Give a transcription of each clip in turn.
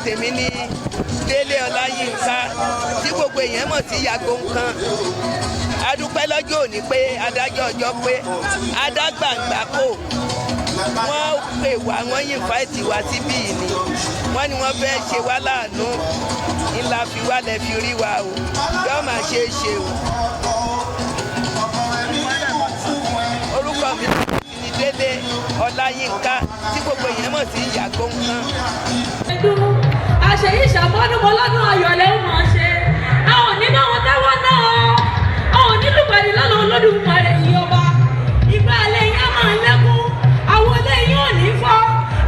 tèmi ní Délé Ọláyínká tí gbogbo èèyàn mọ̀ sí ìyá Gbonkan. A dúpẹ́ lọ́jọ́ òní pé adájọ́ ọjọ́ pé adágbàǹgbà kò wọ́n pè wá wọ́n yìn fáìtì wá síbí ni wọ́n ní wọ́n fẹ́ ṣe wá láàánú ńlá fi wálẹ̀ fi rí wa o yóò máa ṣe é ṣe o. Orúkọ mi ni Délé Ọláyínká tí gbogbo èèyàn mọ̀ sí ìyá Gbonkan. àṣeyí ìṣàmọ́dún mọ́lọ́dún ayọ̀lẹ́ ń mọ̀ ṣe àwọn onímọ̀ àwọn táwọn náà àwọn onílùpàdé lọ́nà Olódùmarè yìí ọba ìgbà alẹ́ yẹn á máa lẹ́kún àwọn olè yìí ò ní fọ́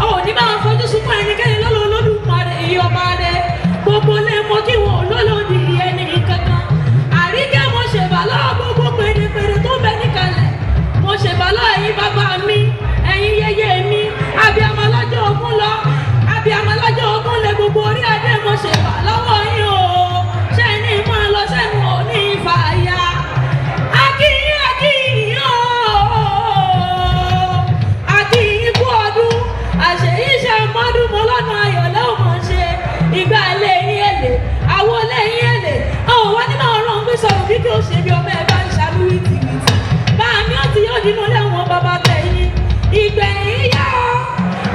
àwọn onímọ̀ àwọn fojú sunkún ẹnikẹ́ni lọ́nà Olódùmarè yìí ọba rẹ gbogbo lè mọ kí wọn olólòdì ẹni kankan àríkẹ́ mo ṣèbà lọ́wọ́ gbogbo pèrèpèrè tó bẹ níkàlẹ̀ mo ṣèbà lọ́wọ́ ẹ̀yin bàbá mi ẹ̀yin yẹyẹ mi abiyamọ lọ́jọ́ ogún lọ abiyamọ lọ́jọ́ ogún lẹ gbogbo orí adé mo ṣèbà lọ́wọ́ yín o ṣe ní ìmọ̀ lọ sẹ́nu òní ìfàyà akíyín o akíyín kú ọdún àṣeyí ṣe mọ́dún mo lọ́nà ayọ̀lẹ́ ò mọ̀ ṣe ìgbà lẹ́yìn èlé àwọn lẹ́yìn èlé àwọn wá nínú ọ̀rọ̀ ń gbé sọ̀rọ̀ bí kí o ṣe bí ọmọ ẹ̀ bá ń ṣàlù wìtìwìtì bá a ní ó ti yóò dínú lẹ́wọ̀n bàbá tẹ̀yìn ìgbẹ̀yìn yá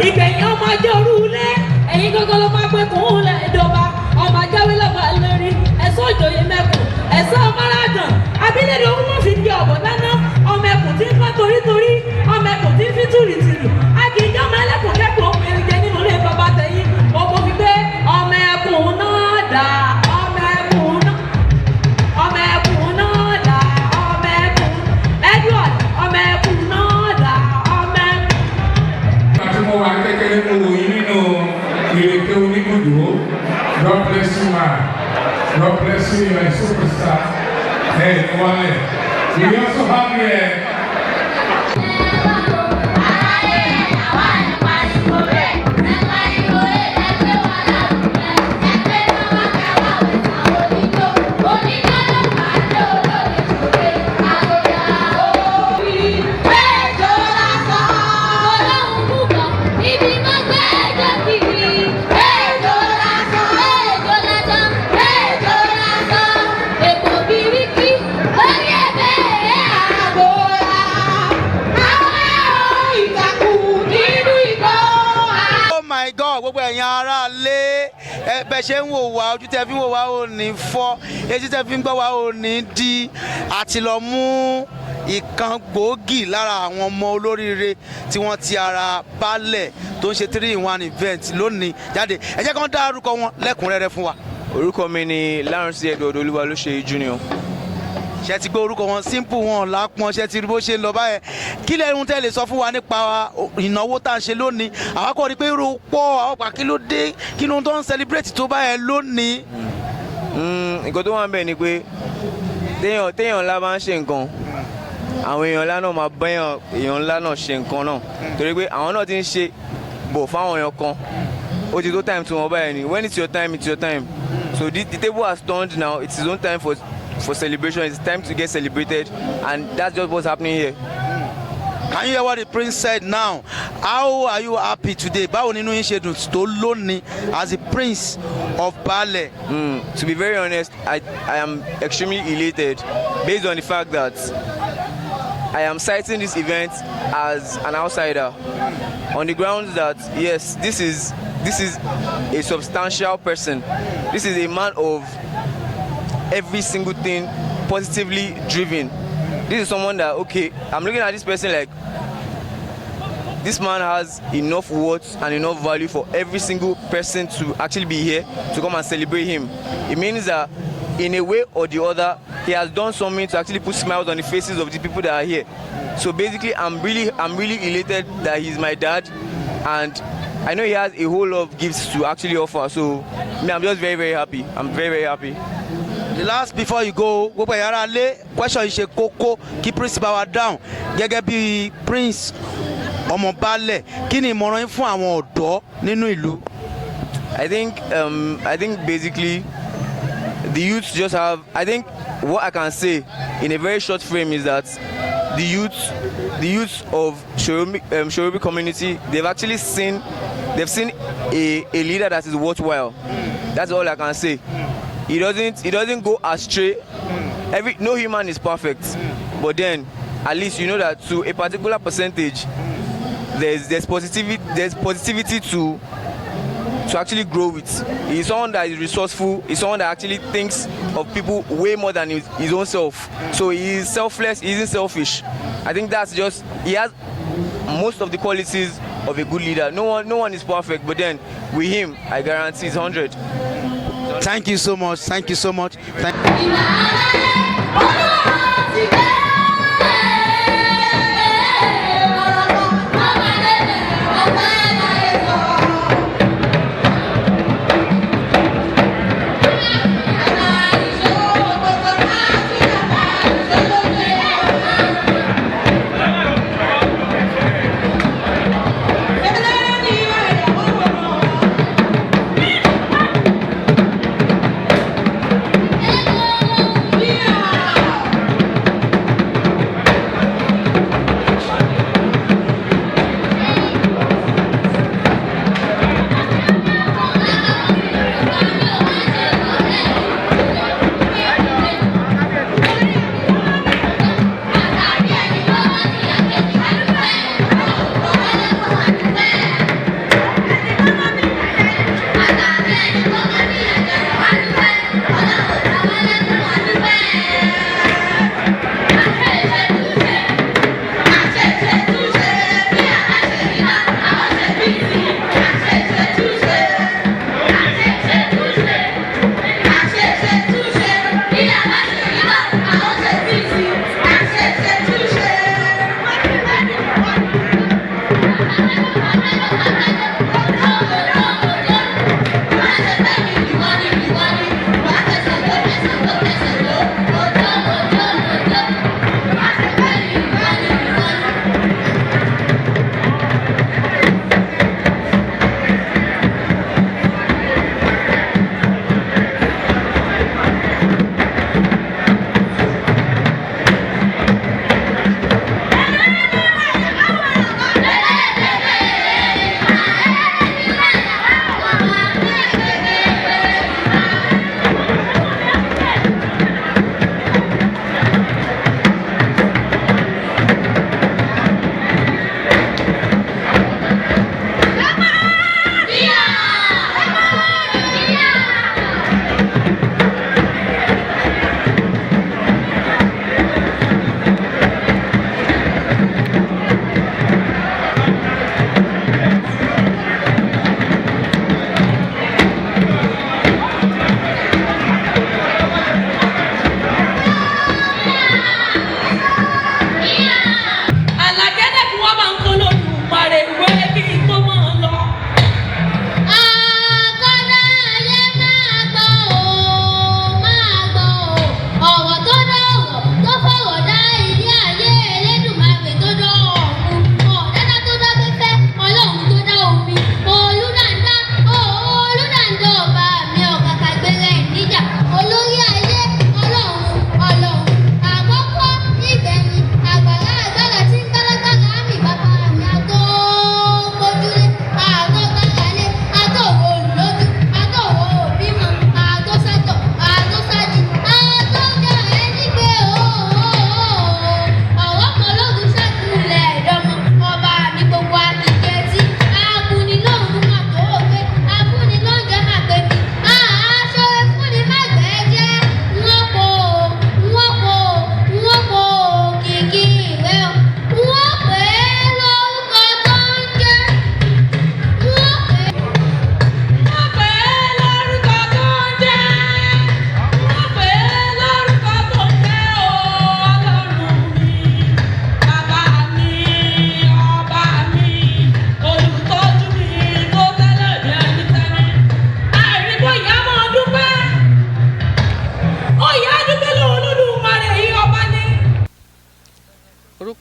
ìgbẹ̀yìn ọmọ ajé orúlé ẹ̀yin gọ́gọ́ ló máa pẹ́ kún un lẹ̀ ìdọ̀ba ọmọ ajáwé lọ́ba lórí ẹ̀sọ́ òjòyè mẹ́kùn ẹ̀sọ́ ọmọládàn abílẹ̀dẹ̀ òun ló fi di ọ̀bọ̀ dáná ọmọ ẹkùn tí ń fọ́ torítorí ọmọ ẹkùn tí ń fi tùrìtìrì a kì í jẹ́ ọmọ ẹlẹ́kùn kẹ́kọ̀ọ́ obìnrin jẹ nínú ilé bàbá tẹ̀yìn ọmọ fi gbé ọmọ ẹkùn náà dà ọmọ ẹkùn náà dà ọmọ ẹkùn Edward ọmọ ẹkùn náà dà ọmọ ẹkùn. àti mo wà kékeré mo wò yín nínú ìrèké onígbòdò. God bless you, man. God bless you, you are a superstar. Hey, Wale. We also have here. Gbogbo ẹ̀yin ará lé bẹ́ ṣe ń wò wá ojú tẹ́ fi ń wò wá ò ní fọ́ etí tẹ́ fi ń gbọ́ wá ò ní di àti lọ mú ìkan gbòógì lára àwọn ọmọ olóríire tí wọ́n ti ara Baale tó ń ṣe 3-in-1 event lónìí jáde ẹ jẹ́ kí wọ́n dá orúkọ wọn lẹ́kùnrẹ́rẹ́ fún wa. Orúkọ mi ni Larunsi Edward Olúwalóṣe Junior. ṣe ti gbé orúkọ wọn simple wọn lápọn ṣe ti rí bó ṣe lọ báyẹn kí lẹ́run tẹ́ lè sọ fún wa nípa ìnáwó tá à ń ṣe lónìí àwọn kò rí pé irú pọ̀ àwọn pa kí ló dé kí ló ń tó ń celebrate tó báyẹn lónìí. Nǹkan tó wà ń bẹ̀ ni pé téèyàn ńlá bá ń ṣe nǹkan àwọn èèyàn ńlá náà máa bá èèyàn ńlá náà ṣe nǹkan náà torí pé àwọn náà ti ń ṣe bọ̀ fáwọn èèyàn kan ó ti tó time tí wọ́n báyẹn ni when it's your time it's your time so the table has turned now it's its own time for celebration. It's time to get celebrated, and that's just what's happening here. Can you hear what the prince said now? How are you happy today? Báwo nínú yín ṣe dùn tó lónìí as the prince of Baale? To be very honest, I am extremely elated based on the fact that I am citing this event as an outsider on the grounds that yes, this is a substantial person. This is a man of every single thing positively driven. This is someone that, okay, I'm looking at this person like this man has enough worth and enough value for every single person to actually be here to come and celebrate him. It means that in a way or the other, he has done something to actually put smiles on the faces of the people that are here. So basically, I'm really elated that he's my dad, and I know he has a whole lot of gifts to actually offer. So I'm just very, very happy. I'm very, very happy. The last before you go, gbogbo ẹ̀yin ará lé question yìí ṣe kókó kí prince bá wa down gẹ́gẹ́ bí prince ọmọ Baale kí ni ìmọ̀ràn yín fún àwọn ọ̀dọ́ nínú ìlú? I think basically the youth just have, I think what I can say in a very short frame is that the youth of Sorobi community, they've actually seen they've seen a leader that is worthwhile. That's all I can say. He doesn't go astray. No human is perfect, but then at least you know that to a particular percentage, there's positivity to actually grow with. He's someone that is resourceful. He's someone that actually thinks of people way more than his own self. So he is selfless. He isn't selfish. I think that's just, he has most of the qualities of a good leader. No one is perfect, but then with him, I guarantee it's 100. Thank you so much. Thank you so much.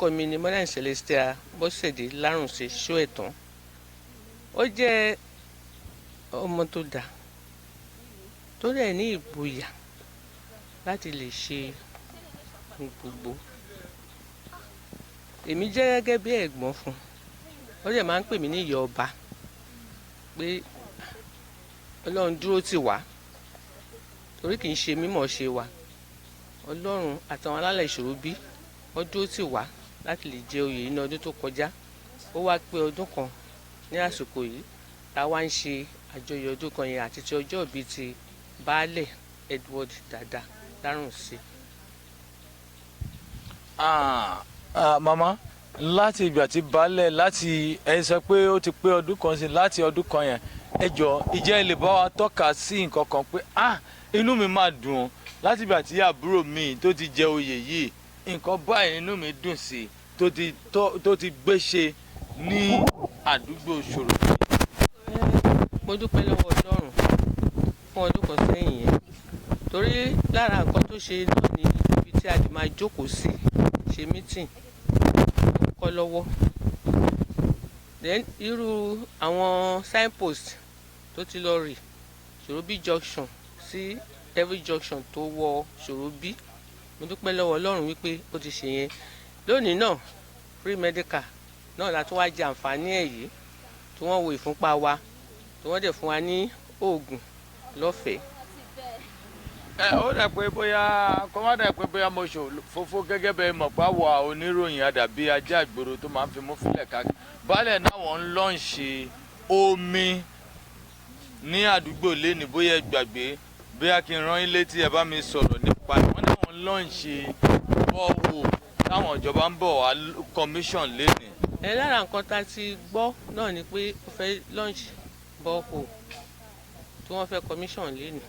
orúkọ mi ni Mọ́lá Celestia Bọ́sẹ̀dé Lárùnsí Ṣóẹ̀tàn. Ó jẹ́ ọmọ tó dà tó dẹ̀ ní ìgboyà láti lè ṣe gbogbo. Èmi jẹ́ gẹ́gẹ́ bí ẹ̀gbọ́n fún, ó dẹ̀ máa ń pè mí ní ìyá ọba. pé Ọlọ́run dúró tì wá torí kì í ṣe mímọ̀ ṣe wa. Ọlọ́run àtàwọn alálẹ̀ Sorobi wọ́n dúró tì wá láti lè jẹ oyè yìí ní ọdún tó kọjá. Ó wá pé ọdún kan ní àsìkò yìí tá a wá ń ṣe àjọyọ̀ ọdún kan yẹn àti ti ọjọ́ ìbí ti Baale Dada Larunsi. Màmá, láti ìgbà tí Baale láti ẹ sọ pé ó ti pé ọdún kan sí láti ọdún kan yẹn, ẹ jọ̀ọ́ ìjẹ́ ẹ lè bá wa tọ́ka sí nǹkan kan pé inú mi máa dùn ọ́ láti ìgbà tí àbúrò mi tó ti jẹ oyè yìí nǹkan báyìí inú mi dùn sí tó ti gbéṣe ní àdúgbò Sorobi. Mo dúpẹ́ lọ́wọ́ Ọlọ́run fún ọdún kan sẹ́yìn yẹn torí lára nǹkan tó ṣe náà ní ibi tí a lè máa jókòó sí ṣe mítìn kọ́ lọ́wọ́. Then irú àwọn signpost tó ti lọ rì Sorobi junction sí every junction tó wọ Sorobi. Mo dúpẹ́ lọ́wọ́ Ọlọ́run wípé ó ti ṣe yẹn. Lónìí náà free medical náà la tún wá jẹ àǹfààní ẹ̀ yìí tí wọ́n wo ìfúnpá wa tí wọ́n dẹ̀ fún wa ní oògùn lọ́fẹ̀ẹ́. Ó dà pé bóyá kọ́ má dà pé bóyá mo ṣòfófó gẹ́gẹ́ bẹ́ẹ̀ mọ̀ pé àwọ̀ oníròyìn àdàbí ajá ìgboro tó máa ń fi mú fílẹ̀ káàkiri. Baale náà wọ́n ń lọ́ǹṣe omi ní àdúgbò lẹ́ni bóyá ẹ gbàgbé bóyá kí n rán yín létí ẹ bá mi sọ̀rọ̀ nípa ẹ̀. Wọ́n náà wọ́n ń lọ́ǹṣe bọ́ọ̀wò táwọn ìjọba ń bọ̀ wá commission lẹ́ni. Lára nǹkan tá a ti gbọ́ náà ni pé ó fẹ́ launch bọ́ọ̀wò tí wọ́n fẹ́ commission lẹ́nu.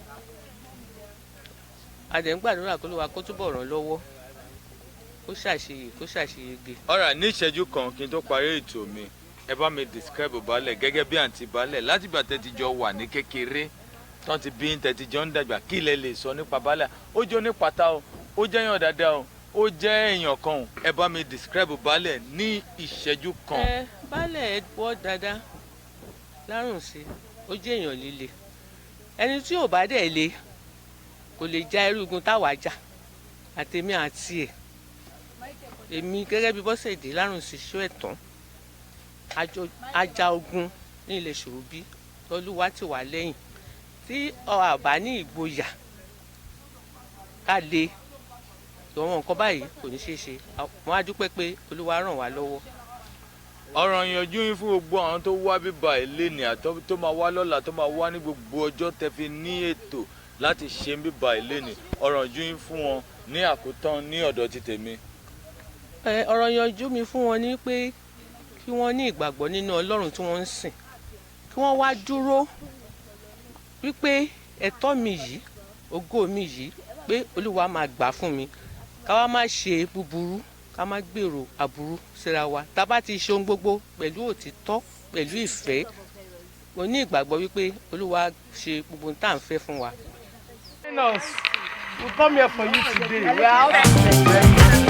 A dẹ̀ ń gbàdúrà kó Olúwa kó túbọ̀ ràn lọ́wọ́ kó ṣàṣeyege. Ọ̀rà ní ìṣẹ́jú kan kí n tó parí ètò mi ẹ bá mi describe Baale gẹ́gẹ́ bí àǹtí Baale láti ìgbà tẹ́ ti jọ wà ní kékeré tán ti bí tẹ́ ti jọ ń dàgbà kí ilẹ̀ lè sọ nípa Baale. Ó jẹ́ onípatá o, ó jẹ́ èèyàn dáadáa o, ó jẹ́ èèyàn kan o. Ẹ bá mi describe Baale ní ìṣẹ́jú kan. Baale Dada Larunsi ó jẹ́ èèyàn líle. Ẹni tí ò bá dẹ̀ le kò lè ja irú ogun táwa jà àtèmi àti ẹ̀. Èmi gẹ́gẹ́ bí Bọ́sẹ̀dé Larunsi Ṣóẹ̀tàn ajá ogun ní ilẹ̀ Sorobi Olúwa tì wá lẹ́yìn tí a bá ní ìgboyà ká lè àwọn nǹkan báyìí kò ní ṣeé ṣe. Wọ́n á dúpẹ́ pé Olúwa ràn wá lọ́wọ́. Ọ̀rọ̀ ìyànjú yín fún gbogbo àwọn tó wá bíbá ilé ni àtọ́ tó máa wá lọ́la tó máa wá ní gbogbo ọjọ́ tẹ́ fi ní ètò láti ṣe bíbá ilé ni ọ̀rọ̀ ìyànjú yín fún wọn ní àkótán ní ọ̀dọ̀ ti tèmi. Ọ̀rọ̀ ìyànjú mi fún wọn ni pé kí wọ́n ní ìgbàgbọ́ nínú Ọlọ́run tí wọ́n ń sìn kí wọ́n wá dúró wípé ẹ̀tọ́ mi yìí ògo mi yìí pé Olúwa máa gbà fún mi ká wá má ṣe búburú ká má gbèrò aburú síra wa tá bá ti ṣe ohun gbogbo pẹ̀lú òtítọ́ pẹ̀lú ìfẹ́. Mo ní ìgbàgbọ́ wípé Olúwa ṣe gbogbo tá à ń fẹ́ fún wa. We come here for you today. We are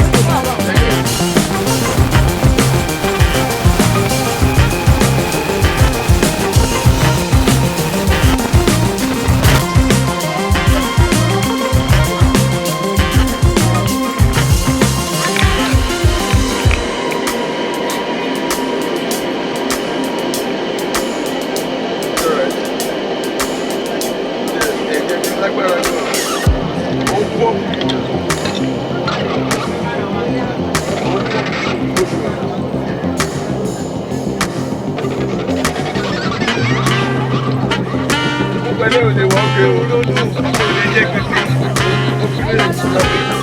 Pẹ̀lú òde wọ́n gbé o, ó lè jẹ́ kí n ṣe.